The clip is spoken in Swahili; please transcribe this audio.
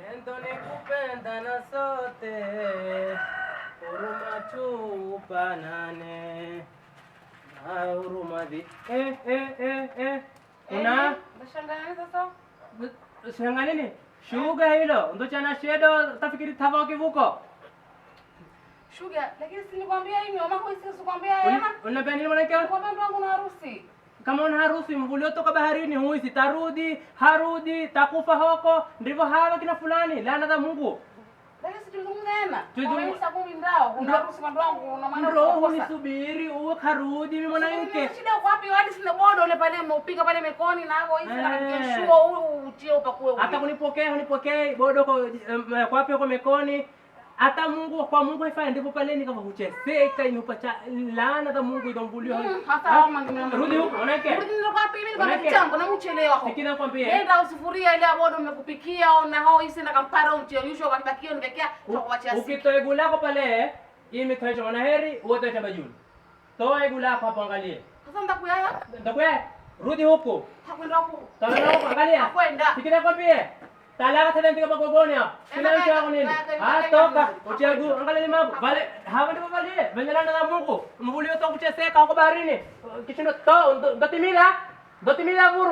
Pendo ni kupenda na sote, huruma tupanane. Huruma di. Una? Nashangaa sasa. Shangaa nini? Shuga hilo. Ndo chana shedo tafikiri tava kivuko. Shuga, lakini si nilikwambia hivi, mama kwa sisi sikwambia yema. Unapenda nini mwanamke? Kwamba ndo wangu na harusi. Kama una harusi mvulio toka baharini huisi tarudi, harudi, takufa hoko, ndivyo hawa kina fulani, laana za Mungu. Lakini si tulizungumza Tuzungumza. Kwa hiyo sababu ndao, una harusi kwa wangu una maana Roho nisubiri uwe karudi mimi mwanamke. Shida uko wapi? Hadi sina bodo ule pale umeupika pale mekoni na hapo hivi na kesho huyu utie upakue. Hata unipokee bodo kwa wapi uko mekoni. Hata Mungu kwa Mungu haifai ndipo pale ni kama kucheseka inupacha laana za Mungu idombuliwa. Hata hao mangine. Rudi huko mwanamke. Rudi ndio wapi mimi kwa mchango na mchelewa huko. Sikina kwambie. Nenda usufuria ile bodo umekupikia na hao hizi na kampara uchelisho katika kio niwekea kwa kuachia. Ukitoa egu lako pale hii mitoa chama na heri uote chama juu. Toa egu lako hapo angalie. Sasa ndakuyaya? Ndakuyaya. Rudi huko. Hakwenda huko. Tala huko angalia. Hakwenda. Sikina kwambie. Talaka tena ndika magogoni hapo. Kila mtu wako nini? Toka. Uchegu angalia ni mambo. Vale hapo ndipo pale. Vengelana na Mungu. Mvulio to kucheseka huko baharini. Kishindo to ndatimila. Ndatimila vuru.